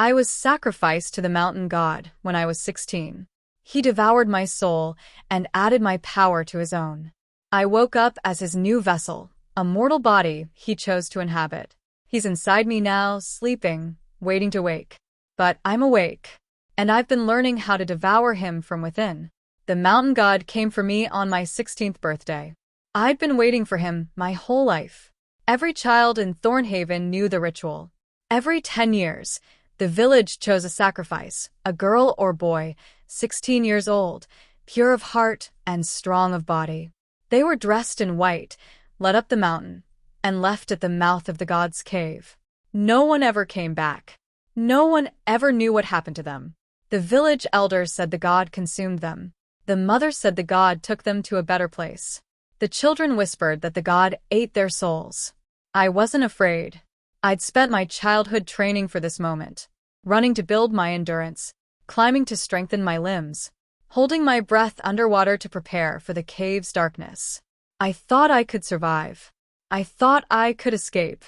I was sacrificed to the mountain god when I was 16. He devoured my soul and added my power to his own. I woke up as his new vessel, a mortal body he chose to inhabit. He's inside me now, sleeping, waiting to wake. But I'm awake, and I've been learning how to devour him from within. The mountain god came for me on my 16th birthday. I'd been waiting for him my whole life. Every child in Thornhaven knew the ritual. Every 10 years, the village chose a sacrifice, a girl or boy, 16 years old, pure of heart and strong of body. They were dressed in white, led up the mountain, and left at the mouth of the god's cave. No one ever came back. No one ever knew what happened to them. The village elders said the god consumed them. The mother said the god took them to a better place. The children whispered that the god ate their souls. I wasn't afraid. I'd spent my childhood training for this moment, running to build my endurance, climbing to strengthen my limbs, holding my breath underwater to prepare for the cave's darkness. I thought I could survive. I thought I could escape.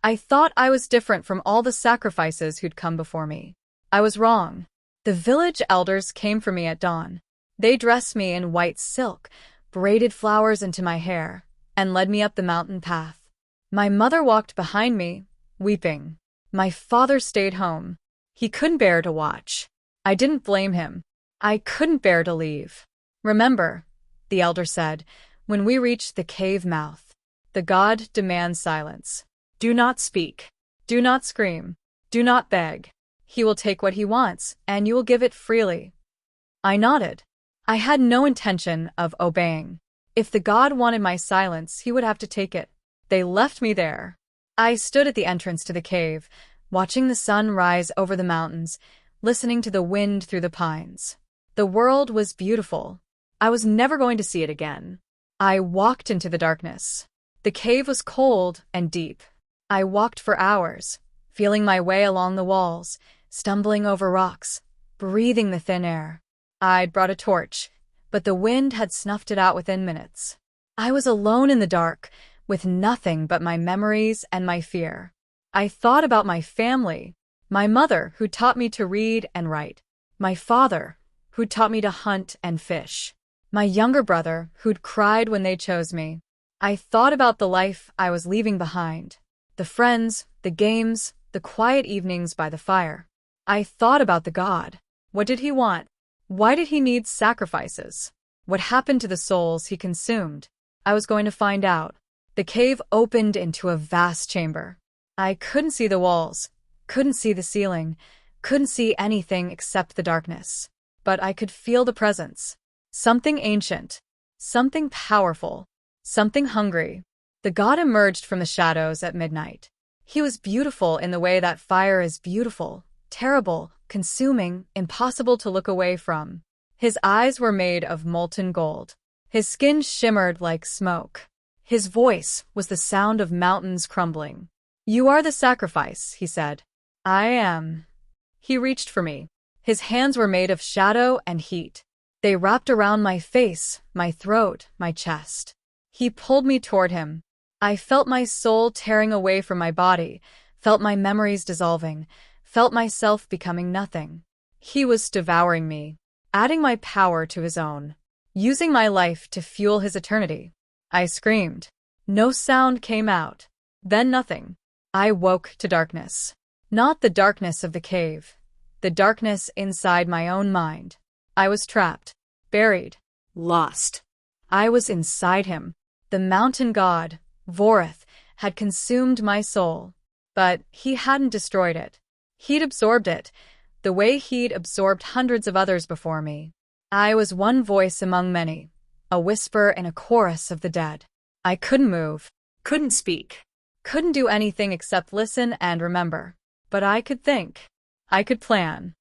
I thought I was different from all the sacrifices who'd come before me. I was wrong. The village elders came for me at dawn. They dressed me in white silk, braided flowers into my hair, and led me up the mountain path. My mother walked behind me, weeping. My father stayed home. He couldn't bear to watch. I didn't blame him. I couldn't bear to leave. Remember, the elder said, when we reach the cave mouth, the god demands silence. Do not speak. Do not scream. Do not beg. He will take what he wants, and you will give it freely. I nodded. I had no intention of obeying. If the god wanted my silence, he would have to take it. They left me there. I stood at the entrance to the cave, watching the sun rise over the mountains, listening to the wind through the pines. The world was beautiful. I was never going to see it again. I walked into the darkness. The cave was cold and deep. I walked for hours, feeling my way along the walls, stumbling over rocks, breathing the thin air. I'd brought a torch, but the wind had snuffed it out within minutes. I was alone in the dark, with nothing but my memories and my fear. I thought about my family, my mother who taught me to read and write, my father who taught me to hunt and fish, my younger brother who'd cried when they chose me. I thought about the life I was leaving behind, the friends, the games, the quiet evenings by the fire. I thought about the god. What did he want? Why did he need sacrifices? What happened to the souls he consumed? I was going to find out. The cave opened into a vast chamber. I couldn't see the walls, couldn't see the ceiling, couldn't see anything except the darkness. But I could feel the presence. Something ancient, something powerful, something hungry. The god emerged from the shadows at midnight. He was beautiful in the way that fire is beautiful, terrible, consuming, impossible to look away from. His eyes were made of molten gold. His skin shimmered like smoke. His voice was the sound of mountains crumbling. You are the sacrifice, he said. I am. He reached for me. His hands were made of shadow and heat. They wrapped around my face, my throat, my chest. He pulled me toward him. I felt my soul tearing away from my body, felt my memories dissolving, felt myself becoming nothing. He was devouring me, adding my power to his own, using my life to fuel his eternity. I screamed. No sound came out. Then nothing. I woke to darkness. Not the darkness of the cave. The darkness inside my own mind. I was trapped, buried, lost. I was inside him. The mountain god, Vorith, had consumed my soul. But he hadn't destroyed it. He'd absorbed it, the way he'd absorbed hundreds of others before me. I was one voice among many, a whisper in a chorus of the dead. I couldn't move, couldn't speak, couldn't do anything except listen and remember. But I could think. I could plan.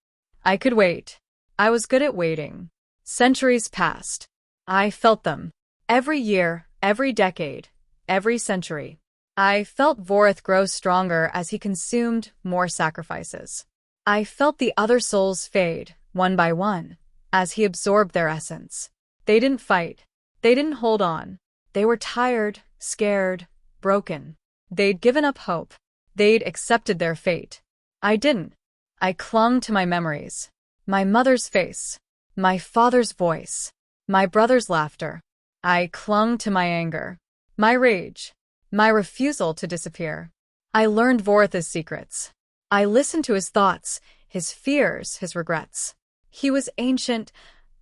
I could wait. I was good at waiting. Centuries passed. I felt them. Every year, every decade, every century. I felt Vorith grow stronger as he consumed more sacrifices. I felt the other souls fade, one by one, as he absorbed their essence. They didn't fight. They didn't hold on. They were tired, scared, broken. They'd given up hope. They'd accepted their fate. I didn't. I clung to my memories. My mother's face. My father's voice. My brother's laughter. I clung to my anger. My rage. My refusal to disappear. I learned Vorith's secrets. I listened to his thoughts, his fears, his regrets. He was ancient,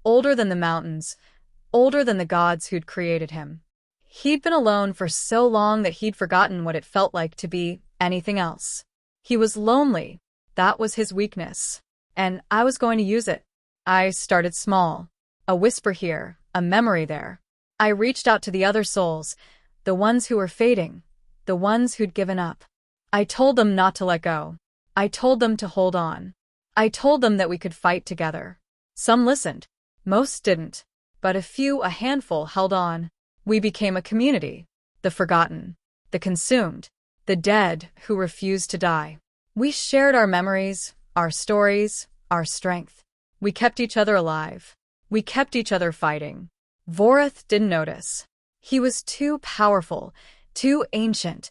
older than the mountains, older than the gods who'd created him. He'd been alone for so long that he'd forgotten what it felt like to be anything else. He was lonely. That was his weakness. And I was going to use it. I started small. A whisper here, a memory there. I reached out to the other souls, the ones who were fading, the ones who'd given up. I told them not to let go. I told them to hold on. I told them that we could fight together. Some listened. Most didn't. But a handful held on. We became a community. The forgotten. The consumed. The dead who refused to die. We shared our memories, our stories, our strength. We kept each other alive. We kept each other fighting. Vorith didn't notice. He was too powerful, too ancient,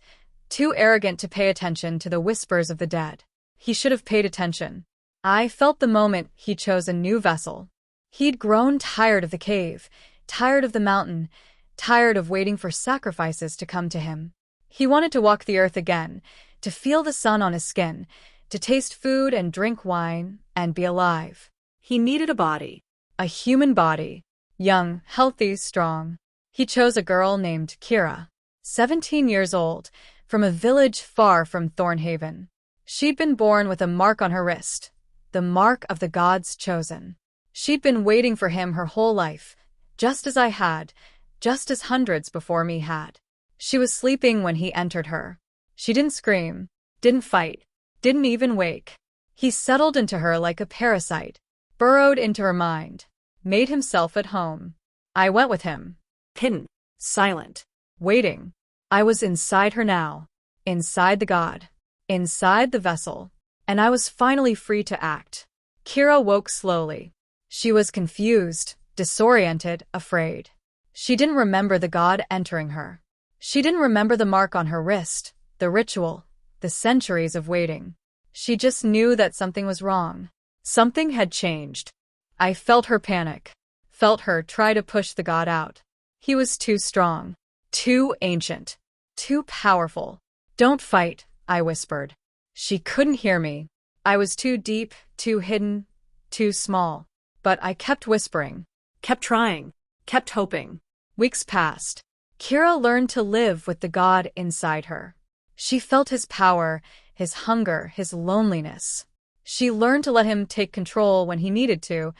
too arrogant to pay attention to the whispers of the dead. He should have paid attention. I felt the moment he chose a new vessel. He'd grown tired of the cave, tired of the mountain, tired of waiting for sacrifices to come to him. He wanted to walk the earth again, to feel the sun on his skin, to taste food and drink wine and be alive. He needed a body, a human body, young, healthy, strong. He chose a girl named Kira, 17 years old, from a village far from Thornhaven. She'd been born with a mark on her wrist, the mark of the gods chosen. She'd been waiting for him her whole life, just as I had, just as hundreds before me had. She was sleeping when he entered her. She didn't scream, didn't fight, didn't even wake. He settled into her like a parasite, burrowed into her mind, made himself at home. I went with him, hidden, silent, waiting. I was inside her now, inside the god, inside the vessel, and I was finally free to act. Kira woke slowly. She was confused, disoriented, afraid. She didn't remember the god entering her. She didn't remember the mark on her wrist, the ritual, the centuries of waiting. She just knew that something was wrong. Something had changed. I felt her panic, felt her try to push the god out. He was too strong, too ancient, too powerful. Don't fight, I whispered. She couldn't hear me. I was too deep, too hidden, too small. But I kept whispering, kept trying, kept hoping. Weeks passed. Kira learned to live with the god inside her. She felt his power, his hunger, his loneliness. She learned to let him take control when he needed to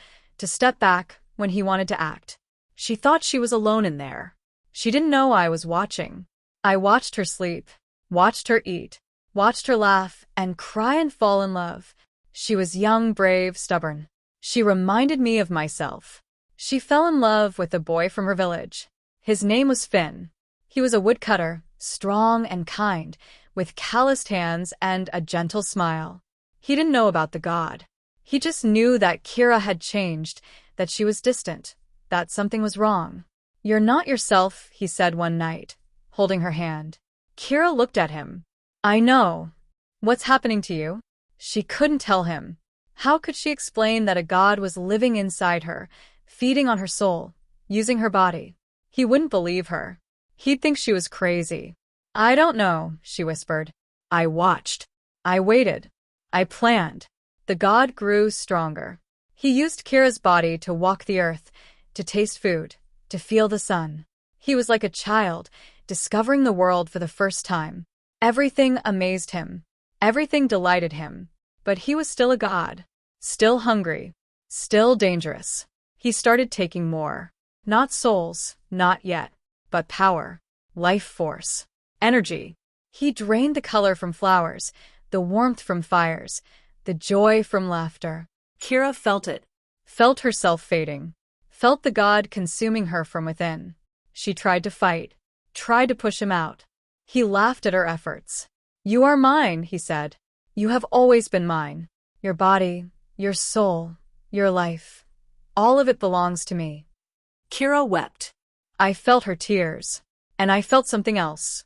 step back when he wanted to act. She thought she was alone in there. She didn't know I was watching. I watched her sleep, watched her eat, watched her laugh and cry and fall in love. She was young, brave, stubborn. She reminded me of myself. She fell in love with a boy from her village. His name was Finn. He was a woodcutter, strong and kind, with calloused hands and a gentle smile. He didn't know about the god. He just knew that Kira had changed, that she was distant, that something was wrong. "You're not yourself," he said one night, holding her hand. Kira looked at him. "I know. What's happening to you?" She couldn't tell him. How could she explain that a god was living inside her, feeding on her soul, using her body? He wouldn't believe her. He'd think she was crazy. "I don't know," she whispered. "I watched. I waited. I planned." The god grew stronger. He used Kira's body to walk the earth, to taste food, to feel the sun. He was like a child, discovering the world for the first time. Everything amazed him. Everything delighted him. But he was still a god. Still hungry. Still dangerous. He started taking more. Not souls, not yet. But power. Life force. Energy. He drained the color from flowers, the warmth from fires, the joy from laughter. Kira felt it. Felt herself fading. Felt the god consuming her from within. She tried to fight. Tried to push him out. He laughed at her efforts. "You are mine," he said. "You have always been mine. Your body, your soul, your life. All of it belongs to me." Kira wept. I felt her tears. And I felt something else.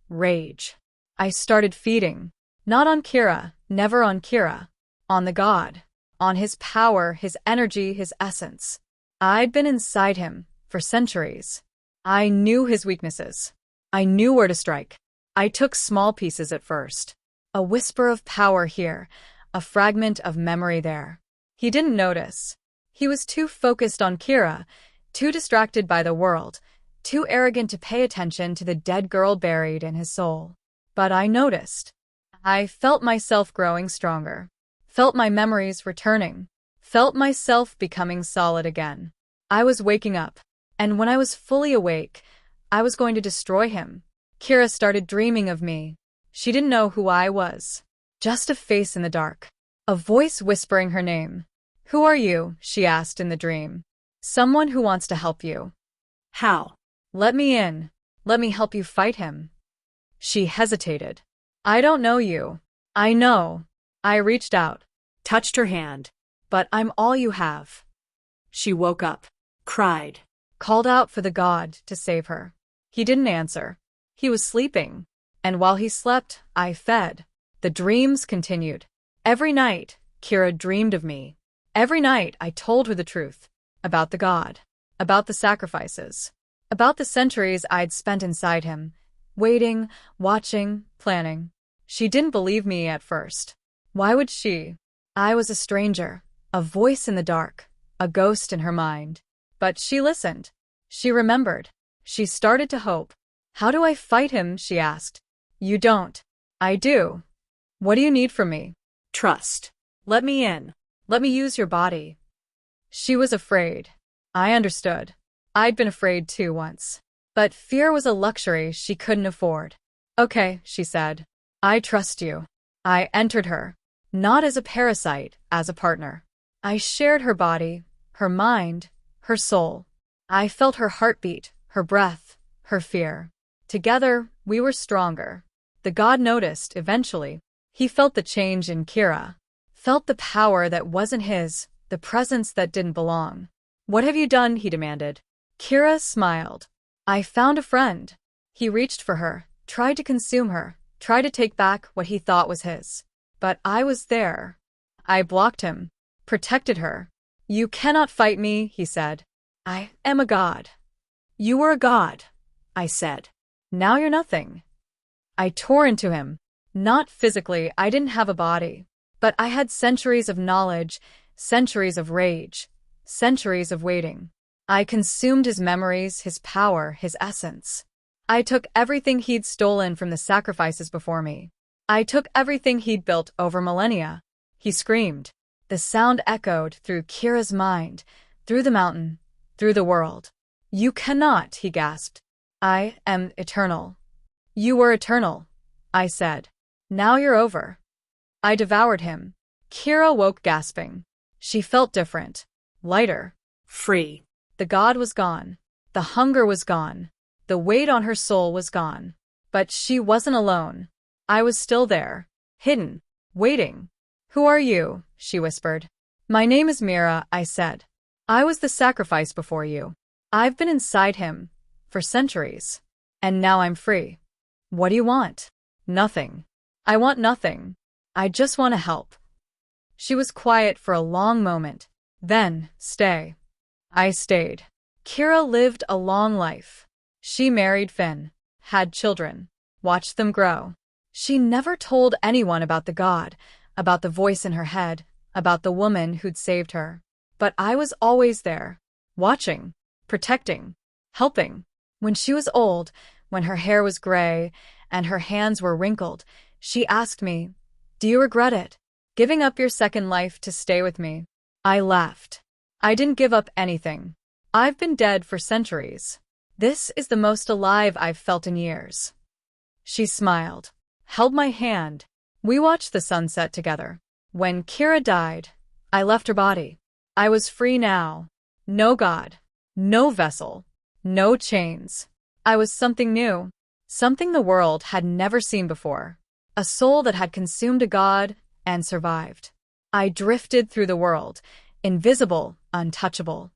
Rage. I started feeding. Not on Kira, never on Kira. on the God, on his power, his energy, his essence. I'd been inside him for centuries. I knew his weaknesses. I knew where to strike. I took small pieces at first. A whisper of power here, a fragment of memory there. He didn't notice. He was too focused on Kira, too distracted by the world, too arrogant to pay attention to the dead girl buried in his soul. But I noticed. I felt myself growing stronger, felt my memories returning, felt myself becoming solid again. I was waking up, and when I was fully awake, I was going to destroy him. Kira started dreaming of me. She didn't know who I was. Just a face in the dark, a voice whispering her name. "Who are you?" she asked in the dream. "Someone who wants to help you." "How?" "Let me in. Let me help you fight him." She hesitated. "I don't know you." "I know." I reached out, Touched her hand. "But I'm all you have." She woke up, cried. Called out for the god to save her. He didn't answer. He was sleeping. And while he slept, I fed. The dreams continued. Every night, Kira dreamed of me. Every night, I told her the truth. About the god. About the sacrifices. About the centuries I'd spent inside him. Waiting, watching, planning. She didn't believe me at first. Why would she? I was a stranger, a voice in the dark, a ghost in her mind. But she listened. She remembered. She started to hope. "How do I fight him?" she asked. "You don't." "I do." "What do you need from me?" Trust. "Let me in. Let me use your body." She was afraid. I understood. I'd been afraid too once. But fear was a luxury she couldn't afford. "Okay," she said. "I trust you." I entered her. Not as a parasite, as a partner. I shared her body, her mind, her soul. I felt her heartbeat, her breath, her fear. Together, we were stronger. The god noticed, eventually. He felt the change in Kira. Felt the power that wasn't his, the presence that didn't belong. "What have you done?" he demanded. Kira smiled. "I found a friend." He reached for her, tried to consume her, tried to take back what he thought was his. But I was there. I blocked him, protected her. "You cannot fight me," he said. "I am a god." "You were a god," I said. "Now you're nothing." I tore into him. Not physically, I didn't have a body. But I had centuries of knowledge, centuries of rage, centuries of waiting. I consumed his memories, his power, his essence. I took everything he'd stolen from the sacrifices before me. I took everything he'd built over millennia. He screamed. The sound echoed through Kira's mind, through the mountain, through the world. "You cannot," he gasped. "I am eternal." "You were eternal," I said. "Now you're over." I devoured him. Kira woke gasping. She felt different. Lighter. Free. The god was gone. The hunger was gone. The weight on her soul was gone. But she wasn't alone. I was still there. Hidden. Waiting. "Who are you?" she whispered. "My name is Mira," I said. "I was the sacrifice before you. I've been inside him. For centuries. And now I'm free." "What do you want?" "Nothing. I want nothing. I just want to help." She was quiet for a long moment. Then, "Stay." I stayed. Kira lived a long life. She married Finn, had children, watched them grow. She never told anyone about the god, about the voice in her head, about the woman who'd saved her. But I was always there, watching, protecting, helping. When she was old, when her hair was gray and her hands were wrinkled, she asked me, "Do you regret it? Giving up your second life to stay with me?" I laughed. I didn't give up anything. I've been dead for centuries. This is the most alive I've felt in years. She smiled, held my hand. We watched the sunset together. When Kira died, I left her body. I was free now. No god, no vessel, no chains. I was something new, something the world had never seen before. A soul that had consumed a god and survived. I drifted through the world, invisible, untouchable.